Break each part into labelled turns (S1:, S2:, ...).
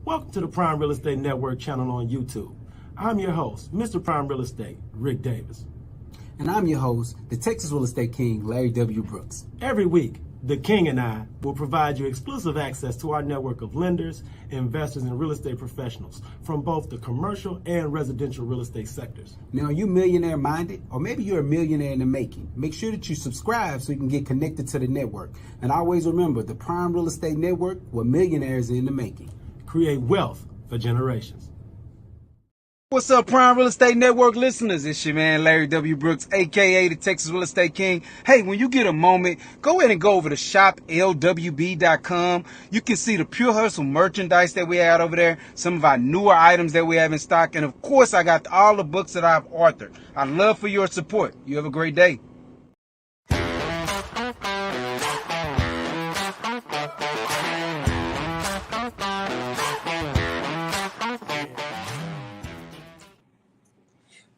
S1: Welcome to the Prime Real Estate Network channel on YouTube. I'm your host, Mr. Prime Real Estate, Ric Davis.
S2: And I'm your host, the Texas Real Estate King, LarryWBrooks.
S1: Every week, the King and I will provide you exclusive access to our network of lenders, investors, and real estate professionals from both the commercial and residential real estate sectors.
S2: Now, are you millionaire minded? Or maybe you're a millionaire in the making. Make sure that you subscribe so you can get connected to the network. And always remember, the Prime Real Estate Network, where millionaires are in the making.
S1: Create wealth for generations.
S3: What's up, Prime Real Estate Network listeners? It's your man, LarryWBrooks, a.k.a. the Texas Real Estate King. Hey, when you get a moment, go ahead and go over to shoplwb.com. You can see the Pure Hustle merchandise that we had over there, some of our newer items that we have in stock, and of course, I got all the books that I've authored. I'd love for your support. You have a great day.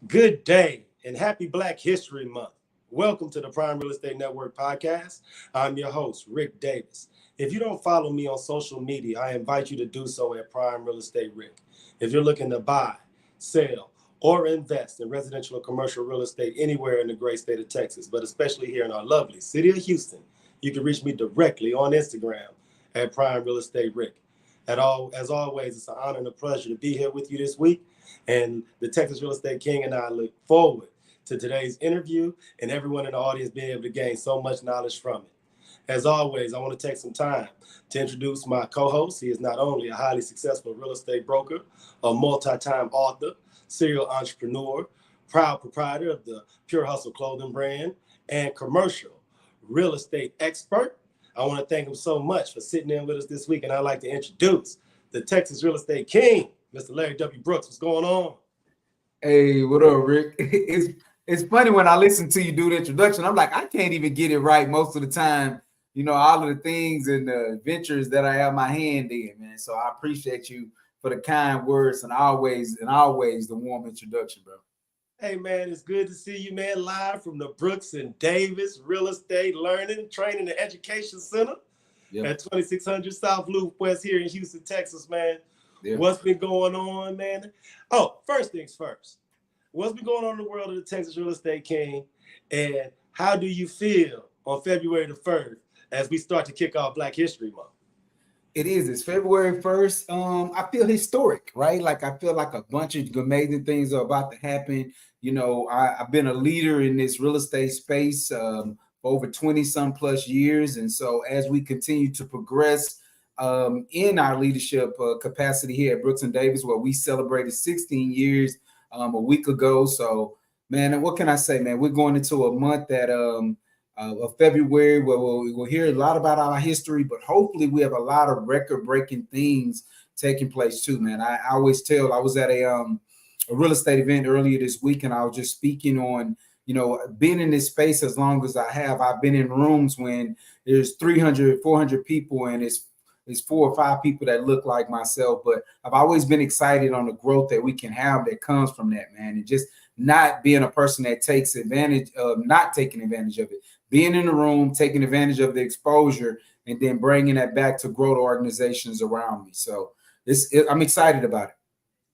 S1: Good day and happy Black History Month. Welcome to the Prime Real Estate Network podcast. I'm your host, Ric Davis. If you don't follow me on social media, I invite you to do so at Prime Real Estate Ric. If you're looking to buy, sell, or invest in residential or commercial real estate anywhere in the great state of Texas, but especially here in our lovely city of Houston, you can reach me directly on Instagram at Prime Real Estate Ric. As always, it's an honor and a pleasure to be here with you this week. And the Texas Real Estate King and I look forward to today's interview and everyone in the audience being able to gain so much knowledge from it. As always, I want to take some time to introduce my co-host. He is not only a highly successful real estate broker, a multi-time author, serial entrepreneur, proud proprietor of the Pure Hustle clothing brand, and commercial real estate expert. I want to thank him so much for sitting in with us this week. And I'd like to introduce the Texas Real Estate King, Mr. LarryWBrooks. What's going on?
S2: Hey, what up, Rick? It's funny when I listen to you do the introduction. I'm like, I can't even get it right most of the time. You know, all of the things and the adventures that I have my hand in, man. So I appreciate you for the kind words and always the warm introduction, bro.
S1: Hey, man, it's good to see you, man, live from the Brooks and Davis Real Estate Learning, Training, and Education Center at 2600 South Loop West here in Houston, Texas, man. Yeah. What's been going on, man? Oh, first things first. What's been going on in the world of the Texas Real Estate King, and how do you feel on February the 1st as we start to kick off Black History Month?
S2: It's February 1st. I feel historic, right? Like I feel like a bunch of amazing things are about to happen. You know, I've been a leader in this real estate space for over 20 some plus years. And so as we continue to progress in our leadership capacity here at Brooks and Davis, where we celebrated 16 years a week ago. So, man, what can I say, man? We're going into a month that of February where we'll hear a lot about our history, but hopefully we have a lot of record-breaking things taking place too, man. I always tell, I was at a real estate event earlier this week, and I was just speaking on, you know, being in this space as long as I have. I've been in rooms when there's 300, 400 people, and it's 4 or 5 people that look like myself, but I've always been excited on the growth that we can have that comes from that, man. And just not being a person that takes advantage of, not taking advantage of it, being in the room, taking advantage of the exposure, and then bringing that back to grow the organizations around me. So I'm excited about it.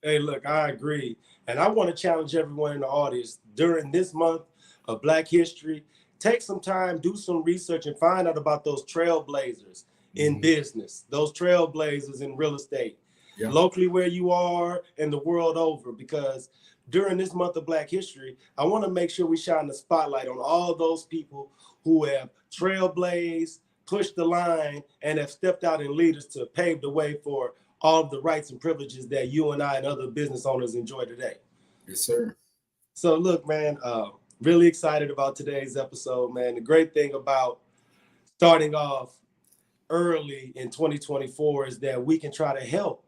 S1: Hey, look, I agree. And I want to challenge everyone in the audience during this month of Black History, take some time, do some research, and find out about those trailblazers in business, those trailblazers in real estate, locally where you are and the world over, because during this month of Black History, I want to make sure we shine the spotlight on all those people who have trailblazed, pushed the line, and have stepped out in leaders to pave the way for all of the rights and privileges that you and I and other business owners enjoy today.
S2: Yes, sir.
S1: So look, man, really excited about today's episode, man. The great thing about starting off early in 2024 is that we can try to help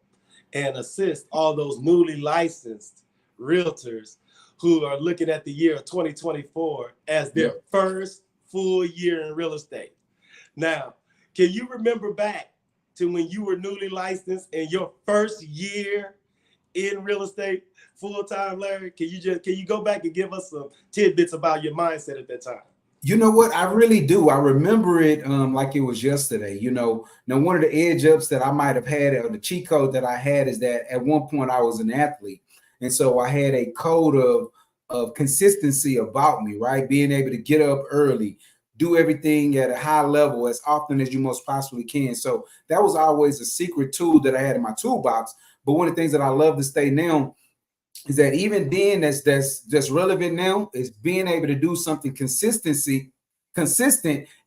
S1: and assist all those newly licensed realtors who are looking at the year of 2024 as their first full year in real estate. Now, can you remember back to when you were newly licensed and your first year in real estate full time, Larry? Can you go back and give us some tidbits about your mindset at that time?
S2: You know what? I really do. I remember it like it was yesterday. Now one of the edge ups that I might have had, or the cheat code that I had, is that at one point I was an athlete, and so I had a code of consistency about me, right? Being able to get up early, do everything at a high level as often as you most possibly can. So that was always a secret tool that I had in my toolbox. But one of the things that I love to stay now is that even then that's relevant now is being able to do something consistent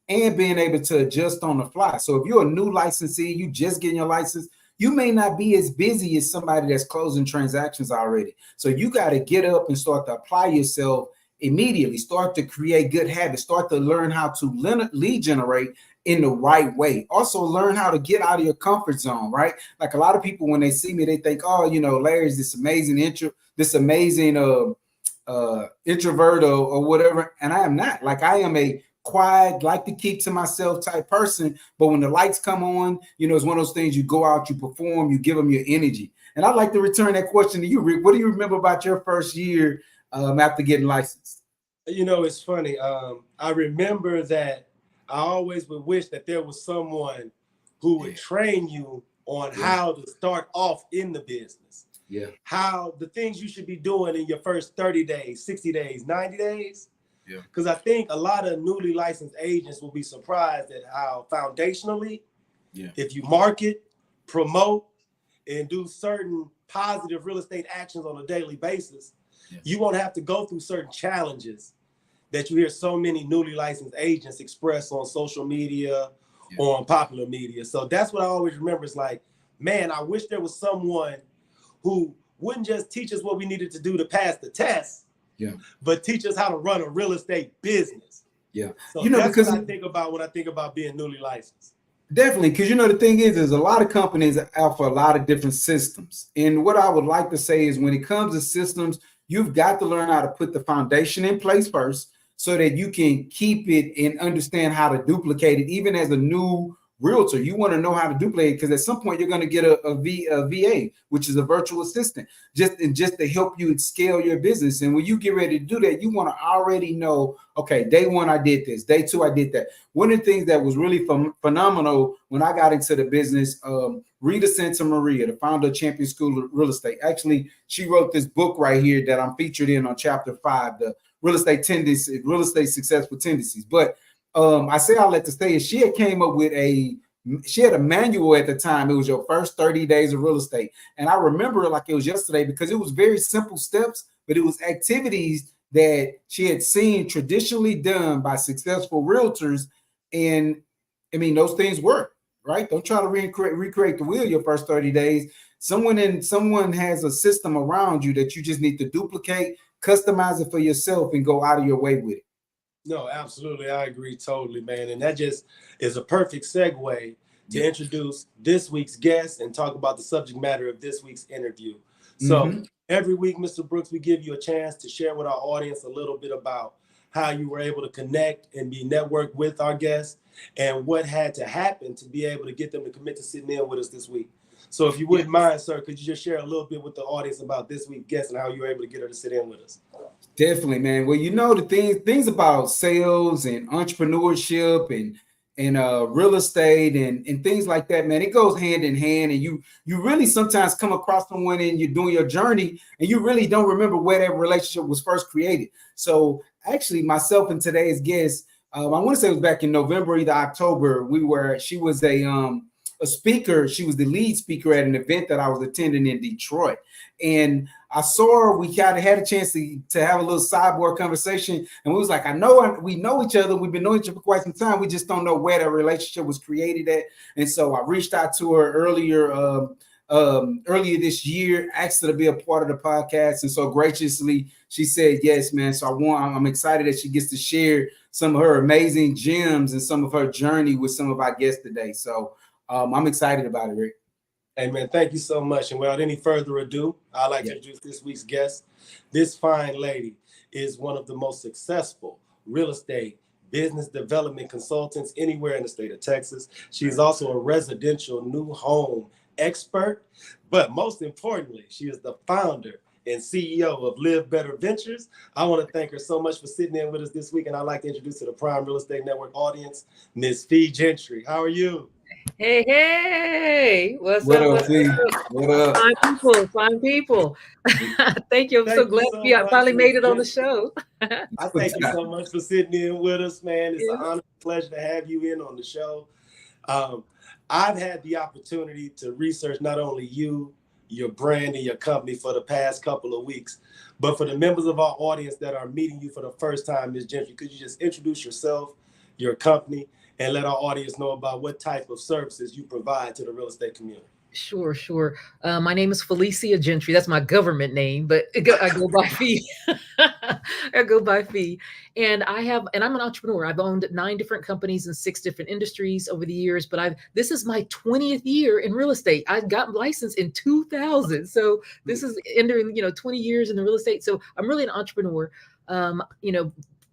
S2: and being able to adjust on the fly. So if you're a new licensee, you just getting your license, you may not be as busy as somebody that's closing transactions already. So you got to get up and start to apply yourself immediately, start to create good habits, start to learn how to lead generate in the right way. Also learn how to get out of your comfort zone, right? Like a lot of people, when they see me, they think, oh, Larry's this amazing introvert or whatever. And I am not. Like, I am a quiet, like to keep to myself type person. But when the lights come on, it's one of those things, you go out, you perform, you give them your energy. And I'd like to return that question to you, Rick. What do you remember about your first year after getting licensed?
S1: It's funny. I remember that I always would wish that there was someone who would train you on how to start off in the business.
S2: Yeah.
S1: How the things you should be doing in your first 30 days, 60 days, 90 days.
S2: Yeah.
S1: Because I think a lot of newly licensed agents will be surprised at how foundationally, if you market, promote, and do certain positive real estate actions on a daily basis, you won't have to go through certain challenges that you hear so many newly licensed agents express on social media or on popular media. So that's what I always remember. It's like, man, I wish there was someone who wouldn't just teach us what we needed to do to pass the test, but teach us how to run a real estate business.
S2: Yeah.
S1: So that's what I think about when I think about being newly licensed.
S2: Definitely, because the thing is a lot of companies offer a lot of different systems. And what I would like to say is, when it comes to systems, you've got to learn how to put the foundation in place first, so that you can keep it and understand how to duplicate it. Even as a new realtor, you want to know how to duplicate it, because at some point you're going to get a VA, which is a virtual assistant, just to help you scale your business. And when you get ready to do that, you want to already know, okay, day one, I did this. Day two, I did that. One of the things that was really phenomenal when I got into the business, Rita Santa Maria, the founder of Champion School of Real Estate, actually, she wrote this book right here that I'm featured in on chapter 5, the real estate successful tendencies. But I say all that to say is, she had came up with she had a manual at the time. It was your first 30 days of real estate. And I remember it like it was yesterday, because it was very simple steps, but it was activities that she had seen traditionally done by successful realtors. And I mean, those things work, right? Don't try to recreate the wheel your first 30 days. Someone has a system around you that you just need to duplicate, customize it for yourself, and go out of your way with it.
S1: No, absolutely. I agree totally, man. And that just is a perfect segue to introduce this week's guest and talk about the subject matter of this week's interview. So every week, Mr. Brooks, we give you a chance to share with our audience a little bit about how you were able to connect and be networked with our guests, and what had to happen to be able to get them to commit to sitting in with us this week. So if you wouldn't mind, sir, could you just share a little bit with the audience about this week's guest and how you were able to get her to sit in with us?
S2: Definitely, man. Well, the things about sales and entrepreneurship and real estate and things like that, man, it goes hand in hand. And you really sometimes come across someone and you're doing your journey and you really don't remember where that relationship was first created. So actually, myself and today's guest, I want to say it was back in November, either October. She was a speaker. She was the lead speaker at an event that I was attending in Detroit. And I saw her. We kind of had a chance to have a little sidebar conversation. And we was like, we know each other. We've been knowing each other for quite some time. We just don't know where that relationship was created at. And so I reached out to her earlier this year, asked her to be a part of the podcast. And so graciously, she said yes, man. So I'm excited that she gets to share some of her amazing gems and some of her journey with some of our guests today. So I'm excited about it, Rick.
S1: Hey, man, thank you so much. And without any further ado, I'd like to introduce this week's guest. This fine lady is one of the most successful real estate business development consultants anywhere in the state of Texas. She's also a residential new home expert. But most importantly, she is the founder and CEO of Live Better Ventures. I want to thank her so much for sitting in with us this week. And I'd like to introduce to the Prime Real Estate Network audience, Miss Fee Gentry. How are you?
S4: Hey, what's
S2: What
S4: up?
S2: up, Fee? What up?
S4: Fine people. Thank you. I'm so glad
S1: so
S4: I finally
S1: much,
S4: made it on the
S1: Miss
S4: show.
S1: I thank you so much for sitting in with us, man. It's an
S4: Yeah.
S1: honor and pleasure to have you in on the show. I've had the opportunity to research not only you, your brand, and your company for the past couple of weeks, but for the members of our audience that are meeting you for the first time, Ms. Gentry, could you just introduce yourself, your company, and let our audience know about what type of services you provide to the real estate community?
S4: Sure. My name is Felicia Gentry. That's my government name, but I go by Fee. I go by Fee. And I'm an entrepreneur. I've owned 9 different companies in 6 different industries over the years, but this is my 20th year in real estate. I got licensed in 2000. So this is entering, 20 years in the real estate. So I'm really an entrepreneur.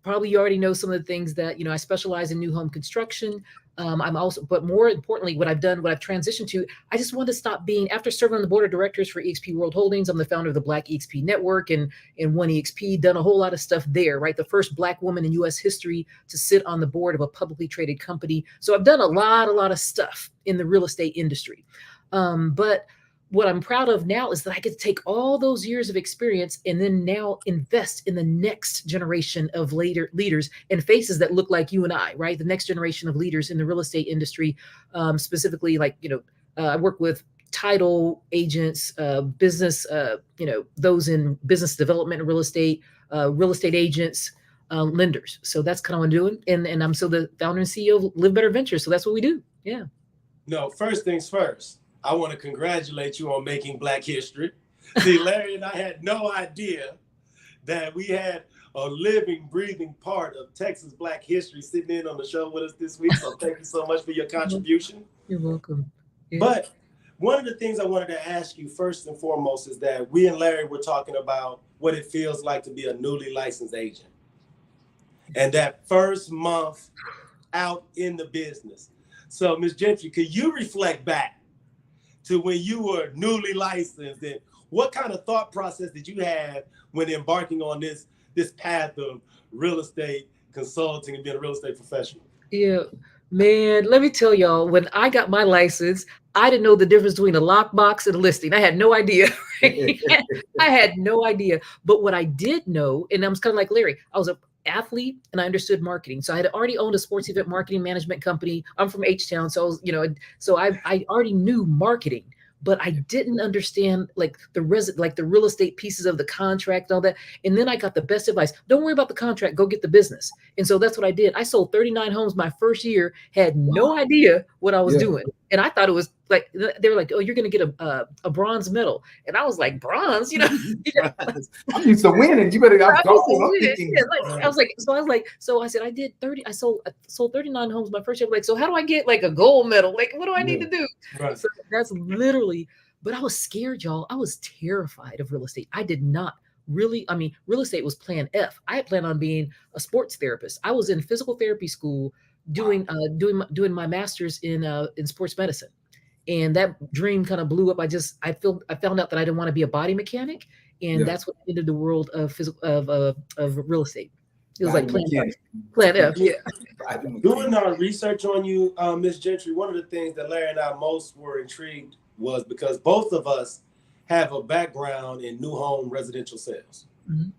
S4: Probably you already know some of the things that, I specialize in new home construction. But more importantly, what I've transitioned to, I just want to stop being, after serving on the board of directors for EXP World Holdings, I'm the founder of the Black EXP Network and One EXP, done a whole lot of stuff there, right? The first Black woman in US history to sit on the board of a publicly traded company. So I've done a lot of stuff in the real estate industry. But what I'm proud of now is that I get to take all those years of experience and then now invest in the next generation of leaders and faces that look like you and I, right? The next generation of leaders in the real estate industry, specifically I work with title agents, business, those in business development and real estate agents, lenders. So that's kind of what I'm doing. And I'm still the founder and CEO of Live Better Ventures. So that's what we do. Yeah.
S1: No, first things first. I want to congratulate you on making Black history. See, Larry and I had no idea that we had a living, breathing part of Texas Black history sitting in on the show with us this week. So thank you so much for your contribution.
S4: You're welcome. Yeah.
S1: But one of the things I wanted to ask you first and foremost is that we and Larry were talking about what it feels like to be a newly licensed agent. And that first month out in the business. So Ms. Gentry, could you reflect back to when you were newly licensed, and what kind of thought process did you have when embarking on this path of real estate consulting and being a real estate professional?
S4: Yeah, man, let me tell y'all, when I got my license, I didn't know the difference between a lockbox and a listing. I had no idea. Right? I had no idea. But what I did know, and I was kind of like Larry, I was an athlete and I understood marketing. So I had already owned a sports event marketing management company. I'm from H-Town. So I was, I already knew marketing, but I didn't understand the real estate pieces of the contract and all that. And then I got the best advice. Don't worry about the contract, go get the business. And so that's what I did. I sold 39 homes my first year, had no idea what I was doing. And I thought it was like, they were like, oh, you're going to get a bronze medal. And I I was like, bronze,
S2: I'm used to winning. You better.
S4: So I said, I sold 39 homes my first year. Like, so how do I get a gold medal? Like, what do I need to do? Right. So that's literally, but I was scared, y'all. I was terrified of real estate. I did not really, real estate was plan F. I had planned on being a sports therapist. I was in physical therapy school doing my master's in sports medicine. And that dream kind of blew up. I found out that I didn't want to be a body mechanic. And that's what ended the world of real estate. It was like plan F. Yeah.
S1: Doing our research on you, Ms. Gentry, one of the things that Larry and I most were intrigued was because both of us have a background in new home residential sales. Mm-hmm.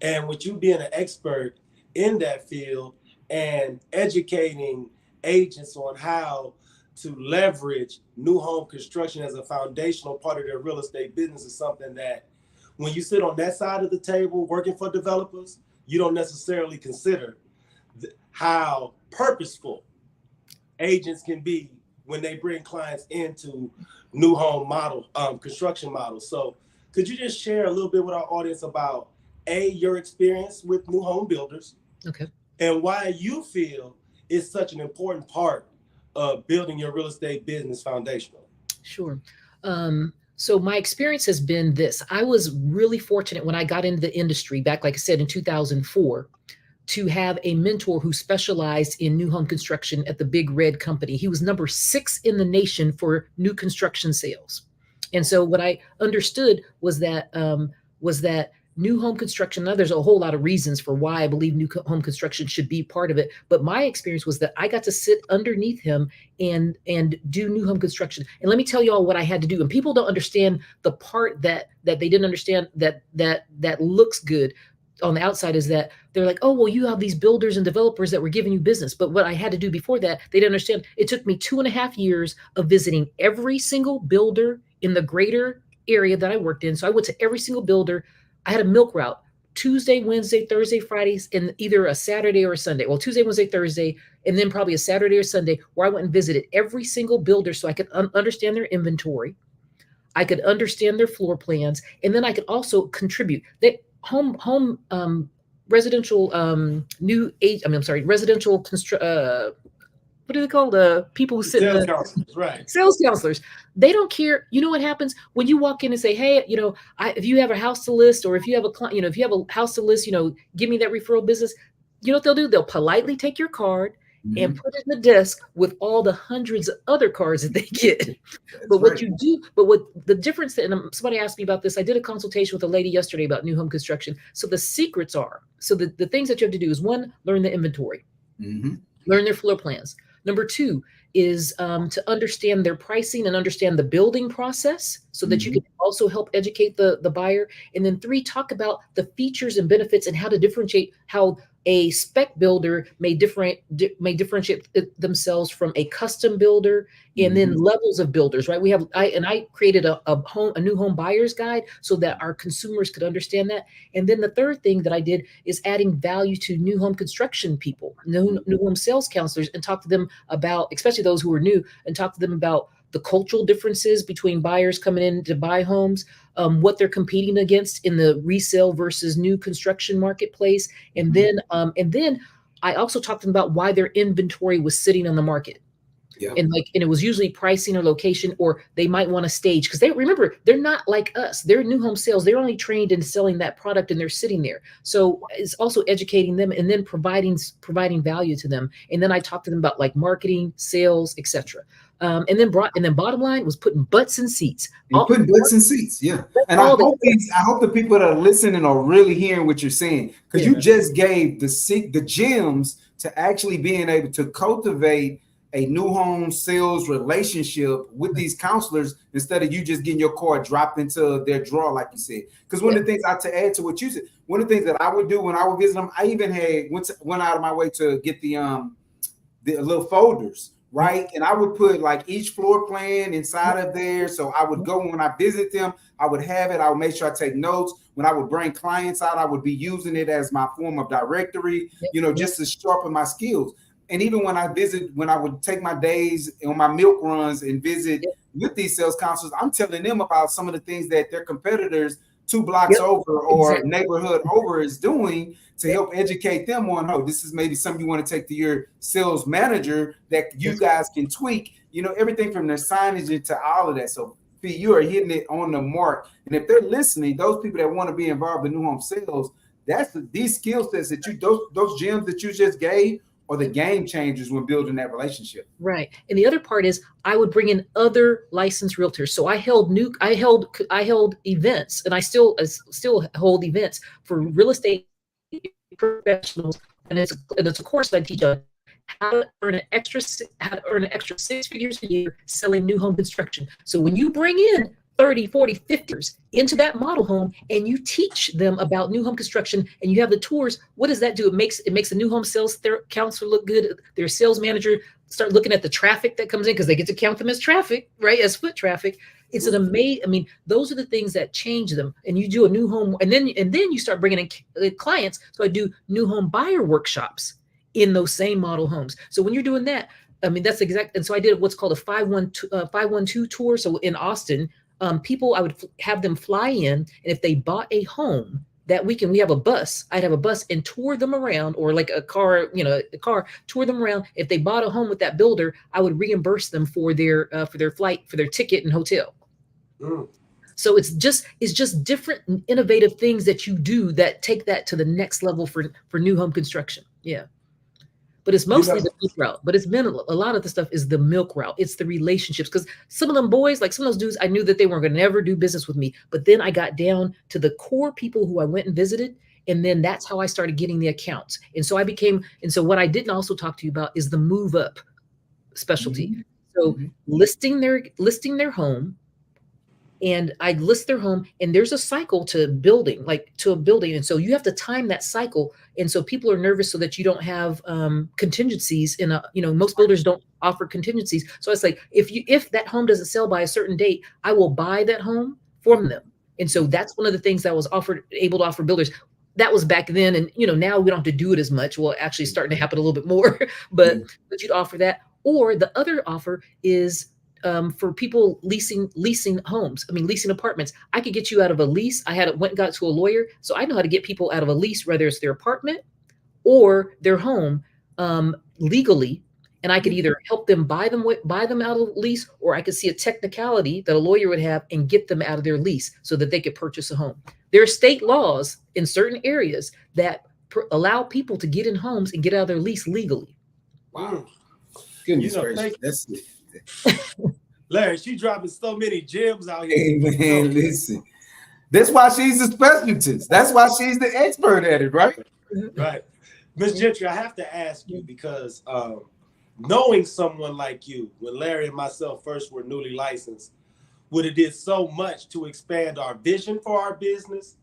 S1: And with you being an expert in that field and educating agents on how to leverage new home construction as a foundational part of their real estate business is something that when you sit on that side of the table working for developers, you don't necessarily consider how purposeful agents can be when they bring clients into new home construction models. So could you just share a little bit with our audience about your experience with new home builders,
S4: okay,
S1: and why you feel it's such an important part of building your real estate business foundational?
S4: Sure. So my experience has been this. I was really fortunate when I got into the industry back, like I said, in 2004, to have a mentor who specialized in new home construction at the Big Red Company. He was number 6 in the nation for new construction sales. And so what I understood was that was that new home construction, now there's a whole lot of reasons for why I believe new home construction should be part of it. But my experience was that I got to sit underneath him and do new home construction. And let me tell you all what I had to do. And people don't understand the part that they didn't understand that looks good on the outside, is that they're like, oh, well, you have these builders and developers that were giving you business. But what I had to do before that, they didn't understand. It took me 2.5 years of visiting every single builder in the greater area that I worked in. So I went to every single builder. I had a milk route Tuesday, Wednesday, Thursday, Fridays, and either a Saturday or a Sunday. Well, Tuesday, Wednesday, Thursday, and then probably a Saturday or Sunday where I went and visited every single builder so I could understand their inventory. I could understand their floor plans, and then I could also contribute. Residential what do they call the people who sit in the
S1: counselors, right?
S4: Sales counselors. They don't care. You know what happens when you walk in and say, hey, if you have a house to list, or if you have a client, if you have a house to list, give me that referral business. You know what they'll do? They'll politely take your card and put it in the desk with all the hundreds of other cards that they get. But what you do, what the difference, and somebody asked me about this. I did a consultation with a lady yesterday about new home construction. So the secrets are, the things that you have to do is, one, learn the inventory, learn their floor plans. Number two is to understand their pricing and understand the building process so that you can also help educate the buyer. And then three, talk about the features and benefits and how to differentiate how a spec builder may differentiate themselves from a custom builder, and then levels of builders, right? I created a new home buyer's guide so that our consumers could understand that. And then the third thing that I did is adding value to new home construction people, new home sales counselors, and talk to them about, especially those who are new, and talk to them about the cultural differences between buyers coming in to buy homes, what they're competing against in the resale versus new construction marketplace. And then I also talked to them about why their inventory was sitting on the market. Yeah. And it was usually pricing or location, or they might want to stage, because they're not like us. They're new home sales. They're only trained in selling that product, and they're sitting there. So it's also educating them and then providing value to them. And then I talked to them about marketing, sales, etc. And then bottom line was putting butts in seats.
S2: Putting butts in seats, yeah. And I hope the people that are listening are really hearing what you're saying, because you just gave the gems to actually being able to cultivate a new home sales relationship with these counselors, instead of you just getting your card dropped into their drawer, like you said. Because one of the things to add to what you said, one of the things that I would do when I would visit them, I even went out of my way to get the little folders, right? And I would put each floor plan inside of there. So I would go when I visit them, I would have it. I would make sure I take notes. When I would bring clients out, I would be using it as my form of directory, just to sharpen my skills. And even when I would take my days on my milk runs and visit with these sales counselors, I'm telling them about some of the things that their competitors 2 blocks over or neighborhood over is doing, to help educate them on, this is maybe something you want to take to your sales manager that you guys can tweak, everything from their signage to all of that. So you are hitting it on the mark. And if they're listening, those people that want to be involved in new home sales, these skill sets that those gems that you just gave are the game changers when building that relationship.
S4: Right. And the other part is I would bring in other licensed realtors. So I held events, and I still hold events for real estate professionals. And it's a course that I teach on how to earn an extra 6 figures a year selling new home construction. So when you bring in 30, 40, 50 into that model home, and you teach them about new home construction, and you have the tours, what does that do? It makes the new home sales counselor look good. Their sales manager start looking at the traffic that comes in, because they get to count them as traffic, right? As foot traffic. It's an amazing, those are the things that change them. And you do a new home, and then you start bringing in clients. So I do new home buyer workshops in those same model homes. So when you're doing that, that's exact. And so I did what's called a 512 tour. So in Austin, people, I would have them fly in, and if they bought a home that weekend, we have a bus. I'd have a bus and tour them around, or a car, tour them around. If they bought a home with that builder, I would reimburse them for their flight, for their ticket and hotel. So it's just different and innovative things that you do that take that to the next level for new home construction. Yeah. But it's mostly the milk route. But it's been a lot of the stuff is the milk route. It's the relationships. Because some of them boys, like some of those dudes, I knew that they weren't going to never do business with me. But then I got down to the core people who I went and visited. And then that's how I started getting the accounts. And so so what I didn't also talk to you about is the move up specialty. Mm-hmm. So listing their home, and I list their home, and there's a cycle to building, like to a building. And so you have to time that cycle. And so people are nervous so that you don't have contingencies most builders don't offer contingencies. So it's like, if that home doesn't sell by a certain date, I will buy that home from them. And so that's one of the things that was able to offer builders. That was back then. And, now we don't have to do it as much. Well, actually starting to happen a little bit more, but you'd offer that. Or the other offer is for people leasing homes. Leasing apartments. I could get you out of a lease. I went and got to a lawyer. So I know how to get people out of a lease, whether it's their apartment or their home legally. And I could either help them buy them out of the lease, or I could see a technicality that a lawyer would have and get them out of their lease so that they could purchase a home. There are state laws in certain areas that allow people to get in homes and get out of their lease legally.
S2: Wow. Goodness gracious. That's it.
S1: Larry, she dropping so many gems out here.
S2: Hey, man, listen. That's why she's the specialist. That's why she's the expert at it, right?
S1: Right. Ms. Gentry, I have to ask you because knowing someone like you, when Larry and myself first were newly licensed, would have did so much to expand our vision for our business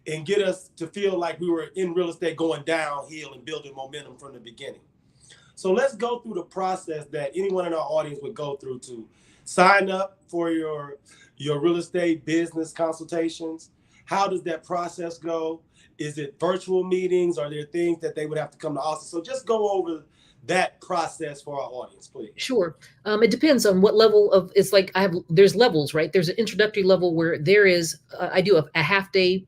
S1: and get us to feel like we were in real estate going downhill and building momentum from the beginning. So let's go through the process that anyone in our audience would go through to sign up for your real estate business consultations. How does that process go? Is it virtual meetings? Are there things that they would have to come to Austin? So just go over that process for our audience, please. Sure.
S4: It depends on what level of, it's like there's levels, right? There's an introductory level where there is, I do a half day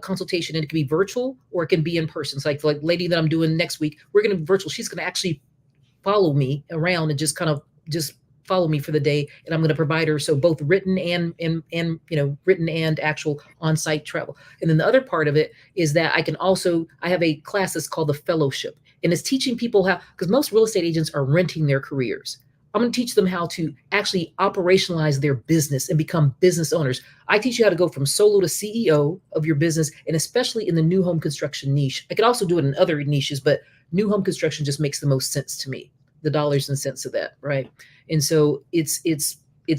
S4: consultation, and it can be virtual or it can be in person. So like the lady that I'm doing next week, we're going to be virtual. She's going to actually follow me around and just follow me for the day. And I'm going to provide her so both written and written and actual on-site travel. And then the other part of it is that I have a class that's called the fellowship, and it's teaching people how, because most real estate agents are renting their careers. I'm going to teach them how to actually operationalize their business and become business owners. I teach you how to go from solo to CEO of your business, and especially in the new home construction niche. I could also do it in other niches, but new home construction just makes the most sense to me, the dollars and cents of that, right? And so it's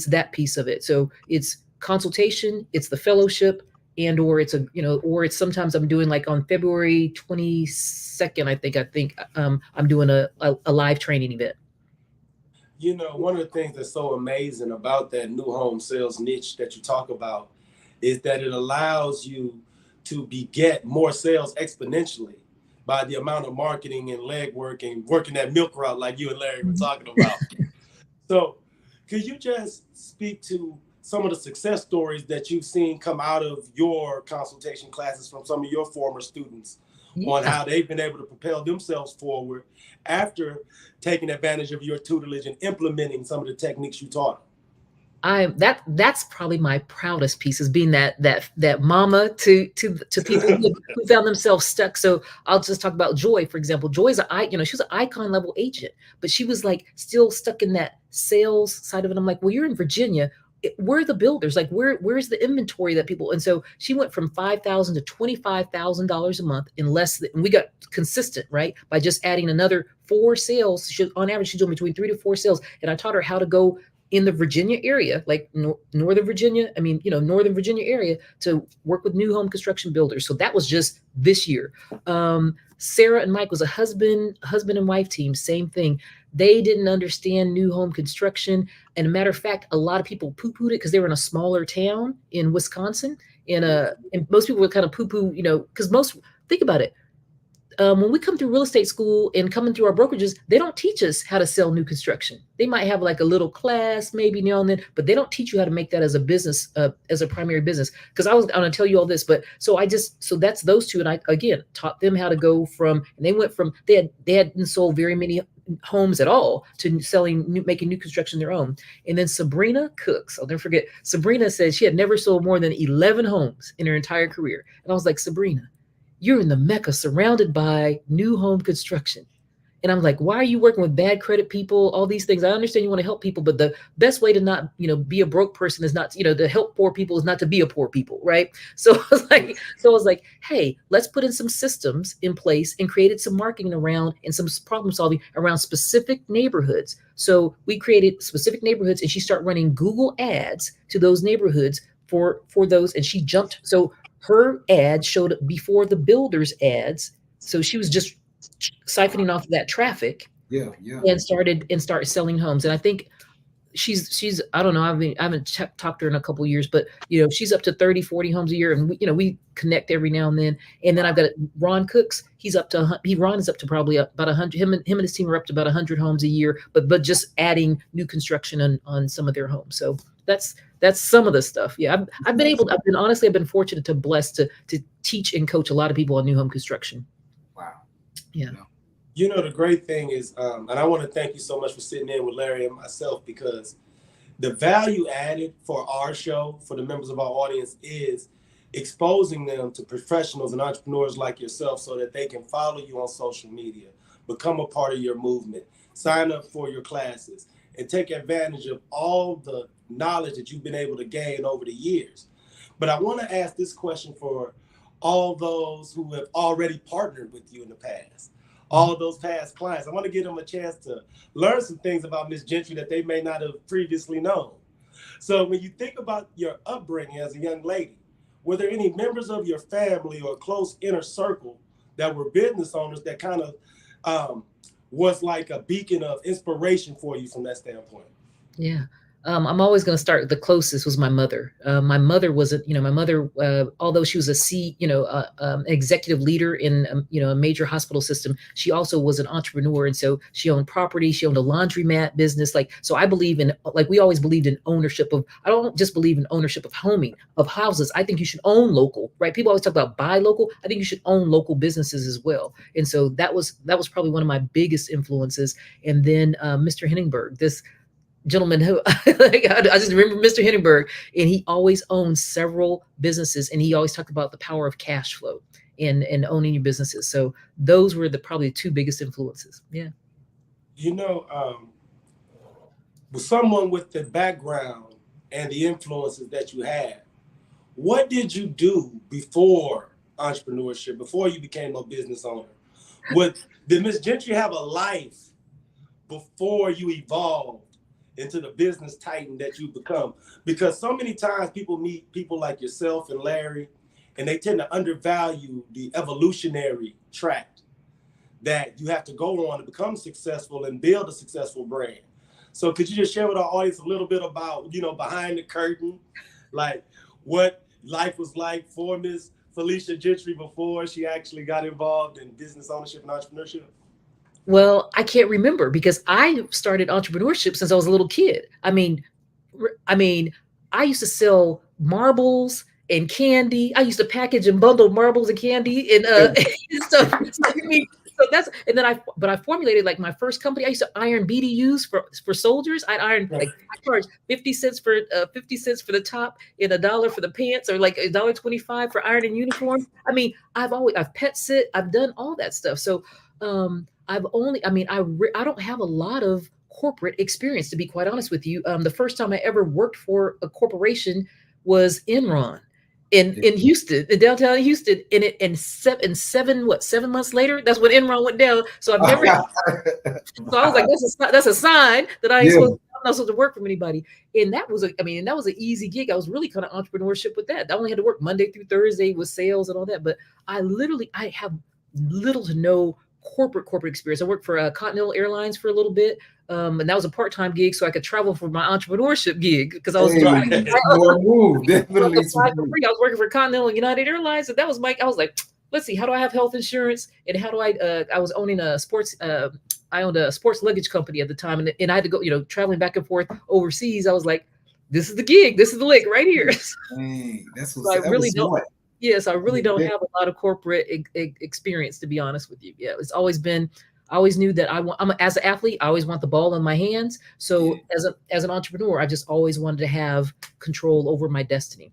S4: that piece of it. So it's consultation, it's the fellowship, or it's sometimes I'm doing, like on February 22nd, I think I'm doing a live training event.
S1: One of the things that's so amazing about that new home sales niche that you talk about is that it allows you to beget more sales exponentially by the amount of marketing and legwork and working that milk route like you and Larry were talking about. So could you just speak to some of the success stories that you've seen come out of your consultation classes from some of your former students on how they've been able to propel themselves forward after taking advantage of your tutelage and implementing some of the techniques you taught them?
S4: That's probably my proudest piece, is being that mama to people who found themselves stuck. So I'll just talk about Joy, for example. Joy's she was an icon level agent, but she was like still stuck in that sales side of it. I'm like, well, you're in Virginia. Where are the builders? Like, where's the inventory that people? And so she went from $5,000 to $25,000 a month in less than, and we got consistent, right? By just adding another 4 sales. On average, she's doing between 3 to 4 sales. And I taught her how to go in the Virginia area, like Northern Virginia area, to work with new home construction builders. So that was just this year. Sarah and Mike was a husband and wife team, same thing. They didn't understand new home construction. And a matter of fact, a lot of people poo-pooed it because they were in a smaller town in Wisconsin. And most people would kind of poo-poo, because think about it. When we come through real estate school and coming through our brokerages, they don't teach us how to sell new construction. They might have like a little class maybe now and then, but they don't teach you how to make that as a business, as a primary business. Because I was going to tell you all this, but so that's those two. And I, again, taught them how to go from, and they went from, they hadn't sold very many homes at all to making new construction their own. And then Sabrina Cooks, I'll never forget, Sabrina said she had never sold more than 11 homes in her entire career. And I was like, Sabrina, you're in the Mecca surrounded by new home construction. And I'm like, why are you working with bad credit people? All these things. I understand you want to help people, but the best way to not, be a broke person is not, to help poor people is not to be a poor people, right? So I was like, hey, let's put in some systems in place and created some marketing around and some problem solving around specific neighborhoods. So we created specific neighborhoods, and she started running Google ads to those neighborhoods for those, and she jumped. So her ad showed up before the builders' ads. So she was just siphoning off that traffic, and started selling homes. And I think she's I don't know, I haven't talked to her in a couple of years, but she's up to 30, 40 homes a year, and we connect every now and then. And then I've got Ron Cooks. Ron is up to probably about 100. Him and his team are up to about 100 homes a year, but just adding new construction on some of their homes. So that's some of the stuff. Yeah, I've been fortunate to blessed to teach and coach a lot of people on new home construction.
S2: Wow.
S4: Yeah.
S1: The great thing is, and I want to thank you so much for sitting in with Larry and myself, because the value added for our show, for the members of our audience, is exposing them to professionals and entrepreneurs like yourself so that they can follow you on social media, become a part of your movement, sign up for your classes, and take advantage of all the knowledge that you've been able to gain over the years. But I want to ask this question for all those who have already partnered with you in the past. All those past clients. I want to give them a chance to learn some things about Miss Gentry that they may not have previously known. So when you think about your upbringing as a young lady, were there any members of your family or close inner circle that were business owners that kind of was like a beacon of inspiration for you from that standpoint?
S4: Yeah. I'm always going to start. The closest was my mother. My mother was although she was an executive leader in, a major hospital system, she also was an entrepreneur. And so she owned property. She owned a laundromat business. So I believe in, we always believed in ownership of, I don't just believe in ownership of of houses. I think you should own local, right? People always talk about buy local. I think you should own local businesses as well. And so that was probably one of my biggest influences. And then Mr. Henningberg, this gentleman who I just remember Mr. Henningberg, and he always owned several businesses, and he always talked about the power of cash flow and owning your businesses. So those were probably the two biggest influences. Yeah.
S1: With someone with the background and the influences that you had, what did you do before entrepreneurship, before you became a business owner? Did Miss Gentry have a life before you evolved into the business titan that you become? Because so many times people meet people like yourself and Larry, and they tend to undervalue the evolutionary track that you have to go on to become successful and build a successful brand. So could you just share with our audience a little bit about, behind the curtain, like what life was like for Miss Felicia Gentry before she actually got involved in business ownership and entrepreneurship?
S4: Well, I can't remember, because I started entrepreneurship since I was a little kid. I mean, I used to sell marbles and candy. I used to package and bundle marbles and candy and stuff. But I formulated like my first company. I used to iron BDUs for soldiers. I'd iron, I charged 50 cents for the top and $1 for the pants, or like $1.25 for ironing uniforms. I've pet sit. I've done all that stuff. So I don't have a lot of corporate experience, to be quite honest with you. The first time I ever worked for a corporation was Enron in Houston, in downtown Houston. And 7 months later, that's when Enron went down. So I've never. So I was like, that's a sign that I'm not supposed to work for anybody. And that was an easy gig. I was really kind of entrepreneurship with that. I only had to work Monday through Thursday with sales and all that. But I have little to no corporate experience. I worked for Continental Airlines for a little bit, and that was a part-time gig, so I could travel for my entrepreneurship gig, because I was
S2: definitely.
S4: I was working for Continental and United Airlines, and that was I was like, let's see, how do I have health insurance, and how do I was owning a sports. I owned a sports luggage company at the time, and I had to go, traveling back and forth overseas. I was like, this is the gig, this is the lick right here.
S2: That's what
S4: so I really don't. Yes, I really don't have a lot of corporate experience, to be honest with you. Yeah, it's always been. I always knew that as an athlete, I always want the ball in my hands. So as an entrepreneur, I just always wanted to have control over my destiny.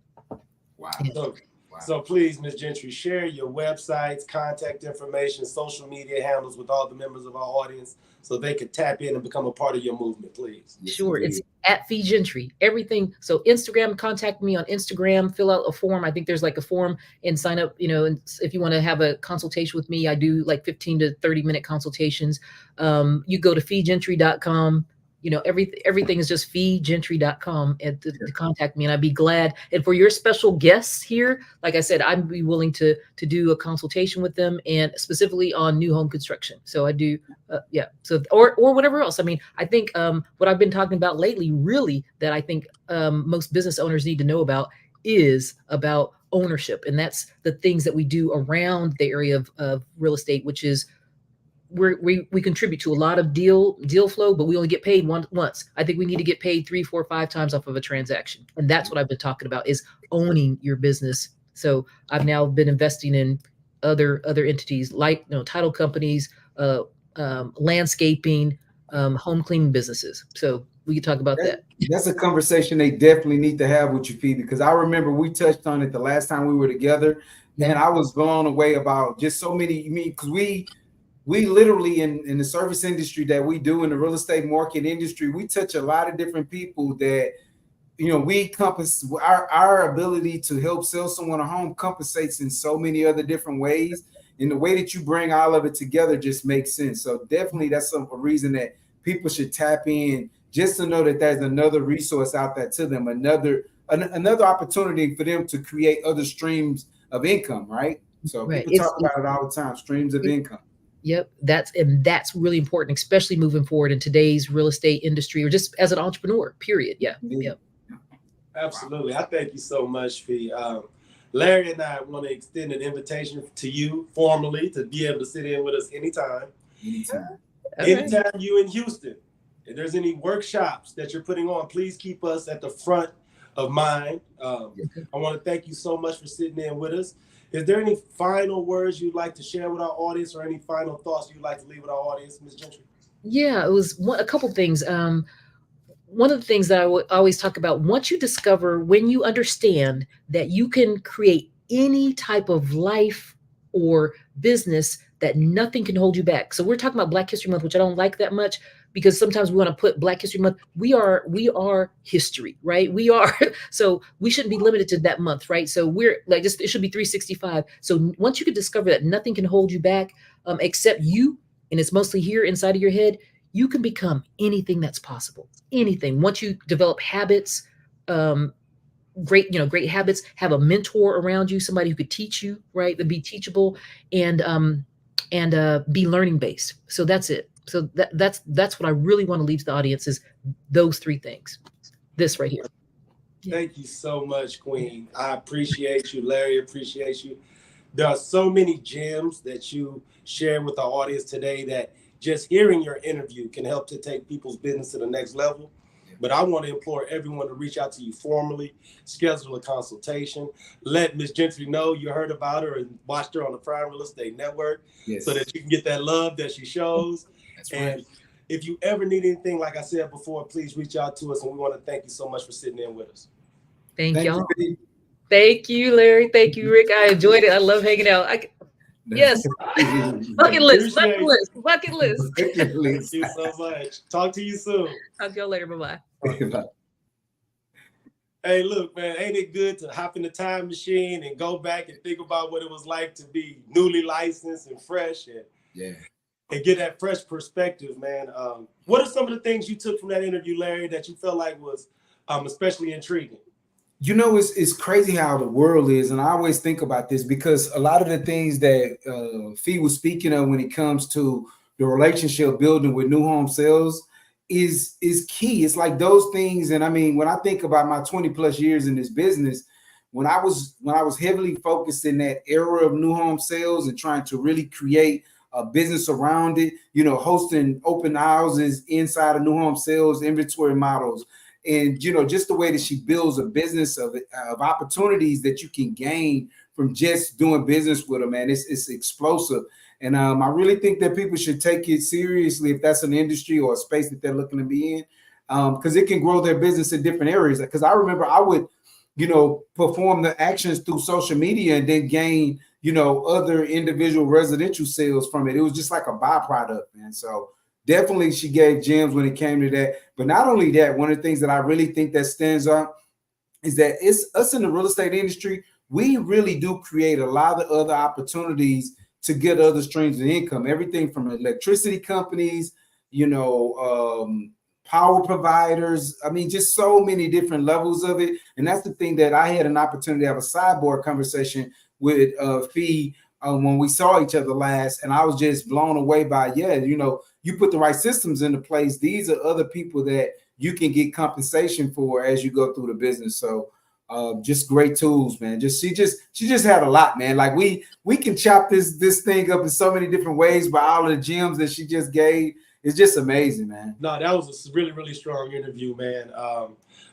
S2: Wow.
S1: So So please, Ms. Gentry, share your websites, contact information, social media handles with all the members of our audience so they could tap in and become a part of your movement, please.
S4: Sure. It's at Fee Gentry. Everything. So Instagram, contact me on Instagram, fill out a form. I think there's like a form and sign up, and if you want to have a consultation with me, I do like 15 to 30-minute consultations. You go to feegentry.com. Everything is just feegentry.com and to contact me, and I'd be glad. And for your special guests here, like I said, I'd be willing to do a consultation with them, and specifically on new home construction. So I do, So or whatever else. I mean, I think what I've been talking about lately, really, that I think most business owners need to know about is about ownership, and that's the things that we do around the area of real estate, which is we contribute to a lot of deal flow, but we only get paid once. I think we need to get paid 3, 4, 5 times off of a transaction. And that's what I've been talking about, is owning your business. So I've now been investing in other entities like title companies, landscaping, home cleaning businesses. So we can talk about that.
S2: That's a conversation they definitely need to have with you, Fee, because I remember we touched on it the last time we were together, and I was blown away about just so many. Because we literally in the service industry that we do, in the real estate market industry, we touch a lot of different people that, we compass our ability to help sell someone a home compensates in so many other different ways. And the way that you bring all of it together just makes sense. So definitely that's a reason that people should tap in, just to know that there's another resource out there to them, another opportunity for them to create other streams of income, right? So people talk about it all the time, streams of income.
S4: Yep. That's really important, especially moving forward in today's real estate industry, or just as an entrepreneur, period. Yeah. Yep.
S1: Absolutely. I thank you so much, Fee. Larry and I want to extend an invitation to you formally to be able to sit in with us anytime. Anytime you in Houston, if there's any workshops that you're putting on, please keep us at the front of mind. I want to thank you so much for sitting in with us. Is there any final words you'd like to share with our audience, or any final thoughts you'd like to leave with our audience, Ms. Gentry?
S4: Yeah, it was a couple things. One of the things that I would always talk about, once you discover, when you understand that you can create any type of life or business, that nothing can hold you back. So we're talking about Black History Month, which I don't like that much, because sometimes we want to put Black History Month. We are history, right? We are. So we shouldn't be limited to that month, right? So we're like, it should be 365. So once you can discover that nothing can hold you back, except you, and it's mostly here inside of your head, you can become anything that's possible. Anything. Once you develop habits, great habits, have a mentor around you, somebody who could teach you, right? To be teachable, and be learning based. So that's it. So that's what I really want to leave to the audience, is those 3 things. This right here.
S1: Thank you so much, Queen. I appreciate you. Larry appreciates you. There are so many gems that you share with our audience today that just hearing your interview can help to take people's business to the next level. But I want to implore everyone to reach out to you formally, schedule a consultation, let Ms. Gentry know you heard about her and watched her on the Prime Real Estate Network, so that you can get that love that she shows. That's right. And if you ever need anything, like I said before, please reach out to us. And we want to thank you so much for sitting in with us.
S4: Thank y'all. Thank you, Larry. Thank you, Rick. I enjoyed it. I love hanging out. Yes. Bucket list. Thank you
S1: so much. Talk to you soon.
S4: Talk to y'all later. Bye-bye.
S1: Hey, look, man, ain't it good to hop in the time machine and go back and think about what it was like to be newly licensed and fresh, and get that fresh perspective, man. What are some of the things you took from that interview, Larry, that you felt like was especially intriguing?
S2: It's crazy how the world is, and I always think about this, because a lot of the things that Fee was speaking of when it comes to the relationship building with new home sales is key. It's like those things. And I mean, when I think about my 20 plus years in this business, when I was heavily focused in that era of new home sales and trying to really create a business around it, hosting open houses inside of new home sales, inventory models, and just the way that she builds a business of opportunities that you can gain from just doing business with them, man. It's explosive. And I really think that people should take it seriously if that's an industry or a space that they're looking to be in, because it can grow their business in different areas. Because I remember I would perform the actions through social media and then gain, other individual residential sales from it. It was just like a byproduct, man. So definitely she gave gems when it came to that. But not only that, one of the things that I really think that stands out is that it's us in the real estate industry. We really do create a lot of other opportunities to get other streams of income, everything from electricity companies, power providers. I mean, just so many different levels of it. And that's the thing that I had an opportunity to have a sidebar conversation with Fee when we saw each other last. And I was just blown away by, you put the right systems into place. These are other people that you can get compensation for as you go through the business. So just great tools, man. She just had a lot, man. Like we can chop this thing up in so many different ways by all of the gems that she just gave. It's just amazing, man.
S1: No, that was a really, really strong interview, man.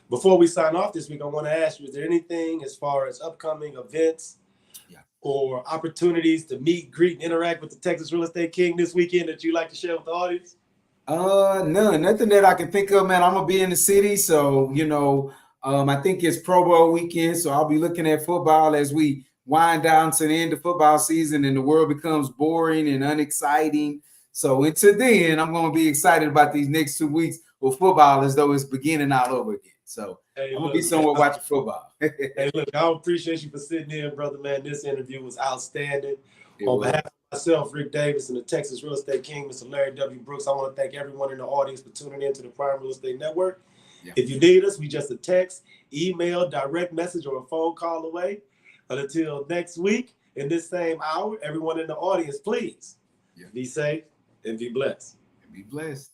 S1: Before we sign off this week, I want to ask you, is there anything as far as upcoming events or opportunities to meet, greet, and interact with the Texas Real Estate King this weekend that you'd like to share with the audience?
S2: None. Nothing that I can think of, man. I'm going to be in the city, so, I think it's Pro Bowl weekend, so I'll be looking at football as we wind down to the end of football season and the world becomes boring and unexciting. So until then, I'm going to be excited about these next 2 weeks with football as though it's beginning all over again. So I'm going to be somewhere watching football.
S1: Hey, look, I appreciate you for sitting in, brother, man. This interview was outstanding. On behalf of myself, Ric Davis, and the Texas Real Estate King, Mr. Larry W. Brooks, I want to thank everyone in the audience for tuning in to the Prime Real Estate Network. Yeah. If you need us, we just a text, email, direct message, or a phone call away. Until next week, in this same hour, everyone in the audience, please be safe and be blessed.
S2: Be blessed.